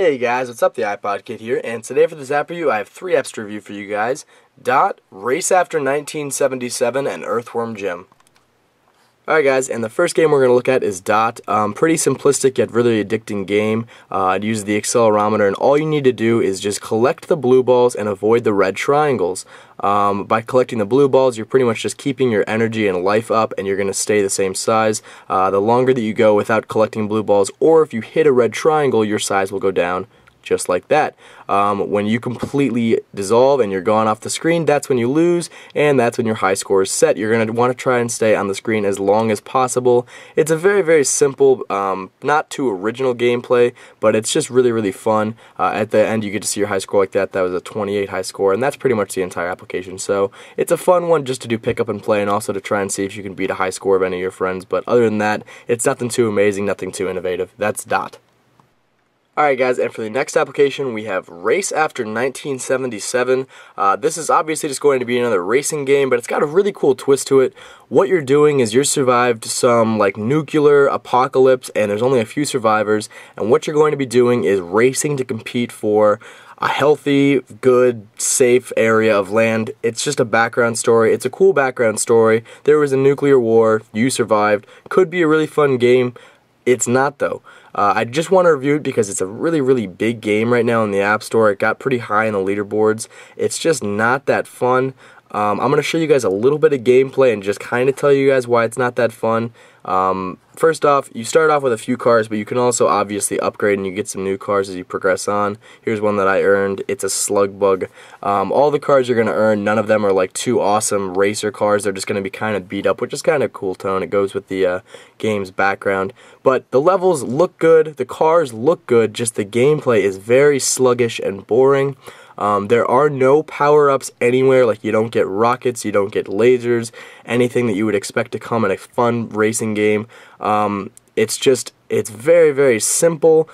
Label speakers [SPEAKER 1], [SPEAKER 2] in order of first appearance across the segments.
[SPEAKER 1] Hey guys, what's up? The iPodKid here, and today for this app review, I have 3 apps to review for you guys. Dot, Race After 1977, and Earthworm Jim. Alright guys, and the first game we're going to look at is Dot. Pretty simplistic yet really addicting game. It uses the accelerometer, and all you need to do is just collect the blue balls and avoid the red triangles. By collecting the blue balls, you're pretty much just keeping your energy and life up, and you're going to stay the same size. The longer that you go without collecting blue balls, or if you hit a red triangle, your size will go down. Just like that. When you completely dissolve and you're gone off the screen, that's when you lose, and that's when your high score is set. You're going to want to try and stay on the screen as long as possible. It's a very, very simple, not too original gameplay, but it's just really, really fun. At the end, you get to see your high score like that. That was a 28 high score, and that's pretty much the entire application. So it's a fun one just to do pick up and play, and also to try and see if you can beat a high score of any of your friends. But other than that, it's nothing too amazing, nothing too innovative. That's Dot. Alright guys, and for the next application we have Race After 1977. This is obviously just going to be another racing game, but it's got a really cool twist to it. What you're doing is you're survived some like nuclear apocalypse, and there's only a few survivors, and what you're going to be doing is racing to compete for a healthy, good, safe area of land. It's just a background story. It's a cool background story. There was a nuclear war, you survived. Could be a really fun game. It's not though. I just want to review it because it's a really, really big game right now in the App Store. It got pretty high in the leaderboards. It's just not that fun. I'm going to show you guys a little bit of gameplay and just kind of tell you guys why it's not that fun. First off, you start off with a few cars, but you can also obviously upgrade and you get some new cars as you progress on. Here's one that I earned. It's a slug bug. All the cars you're going to earn, none of them are like too awesome racer cars. They're just going to be kind of beat up, which is kind of a cool tone. It goes with the game's background. But the levels look good, the cars look good, just the gameplay is very sluggish and boring. There are no power-ups anywhere, like you don't get rockets, you don't get lasers, anything that you would expect to come in a fun racing game. It's very, very simple.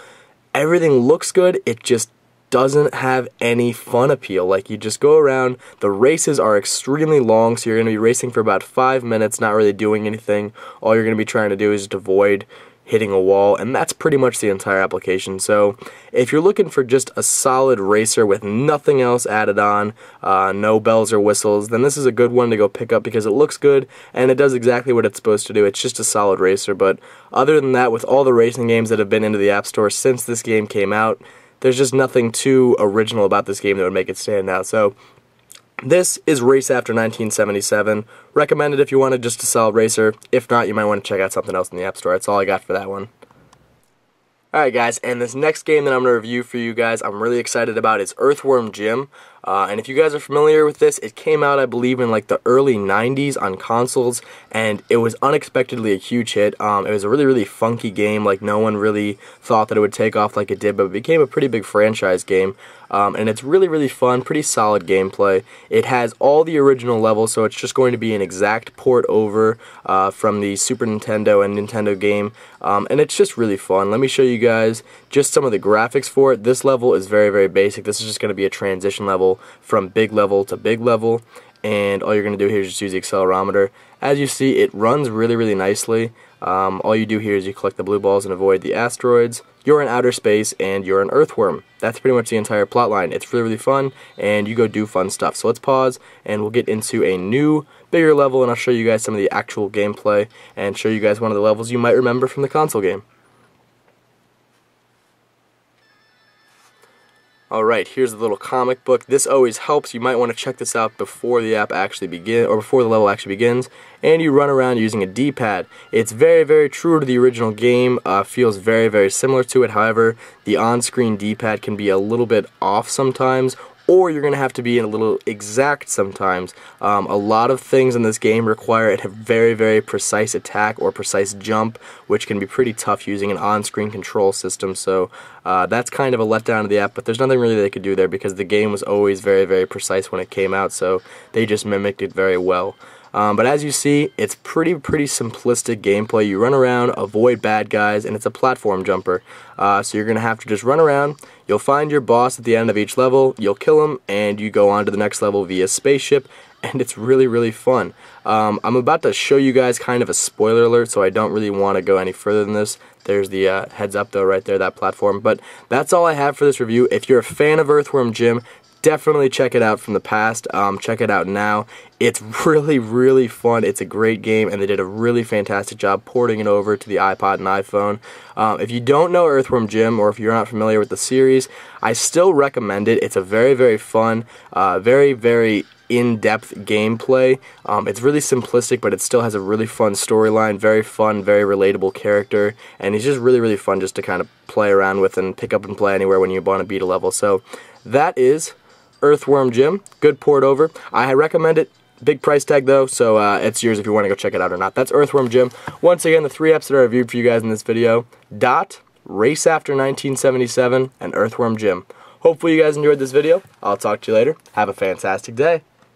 [SPEAKER 1] Everything looks good, it just doesn't have any fun appeal. Like, you just go around, the races are extremely long, so you're going to be racing for about 5 minutes, not really doing anything. All you're going to be trying to do is just avoid hitting a wall, and that's pretty much the entire application. So if you're looking for just a solid racer with nothing else added on, no bells or whistles, then this is a good one to go pick up because it looks good and it does exactly what it's supposed to do. It's just a solid racer. But other than that, with all the racing games that have been into the App Store since this game came out, there's just nothing too original about this game that would make it stand out. So this is Race After 1977. Recommended if you wanted just a solid racer. If not, you might want to check out something else in the App Store. That's all I got for that one. Alright guys, and this next game that I'm going to review for you guys, I'm really excited about, is Earthworm Jim. And if you guys are familiar with this, it came out, I believe, in like the early 90s on consoles, and it was unexpectedly a huge hit. It was a really, really funky game. Like, no one really thought that it would take off like it did, but it became a pretty big franchise game. And it's really, really fun, pretty solid gameplay. It has all the original levels, so it's just going to be an exact port over from the Super Nintendo and Nintendo game. And it's just really fun. Let me show you guys just some of the graphics for it. This level is very, very basic. This is just going to be a transition level from big level to big level, and all you're going to do here is just use the accelerometer. As you see, it runs really, really nicely. All you do here is you collect the blue balls and avoid the asteroids. You're in outer space, and you're an earthworm. That's pretty much the entire plot line. It's really, really fun, and you go do fun stuff. So let's pause, and we'll get into a new, bigger level, and I'll show you guys some of the actual gameplay, and show you guys one of the levels you might remember from the console game. Alright, here's a little comic book. This always helps. You might want to check this out before the app actually begins, or before the level actually begins. And you run around using a D-pad. It's very, very true to the original game. Feels very, very similar to it. However, the on-screen D-pad can be a little bit off sometimes, or you're going to have to be a little exact sometimes. A lot of things in this game require a very, very precise attack or precise jump, which can be pretty tough using an on-screen control system. So that's kind of a letdown to the app, but there's nothing really they could do there because the game was always very, very precise when it came out, so they just mimicked it very well. But as you see, it's pretty simplistic gameplay. You run around, avoid bad guys, and it's a platform jumper. So you're going to have to just run around. You'll find your boss at the end of each level, you'll kill him, and you go on to the next level via spaceship, and it's really, really fun. I'm about to show you guys kind of a spoiler alert, so I don't really want to go any further than this. There's the heads up though right there, that platform. But that's all I have for this review. If you're a fan of Earthworm Jim, definitely check it out from the past. Check it out now. It's really, really fun. It's a great game, and they did a really fantastic job porting it over to the iPod and iPhone. If you don't know Earthworm Jim, or if you're not familiar with the series, I still recommend it. It's a very, very fun, very, very in-depth gameplay. It's really simplistic, but it still has a really fun storyline, very fun, very relatable character, and he's just really, really fun just to kind of play around with and pick up and play anywhere when you want to beat a level. So that is Earthworm Jim. Good port over. I recommend it. Big price tag though, so it's yours if you want to go check it out or not. That's Earthworm Jim. Once again, the 3 apps that I reviewed for you guys in this video: Dot, Race After 1977, and Earthworm Jim. Hopefully you guys enjoyed this video. I'll talk to you later. Have a fantastic day.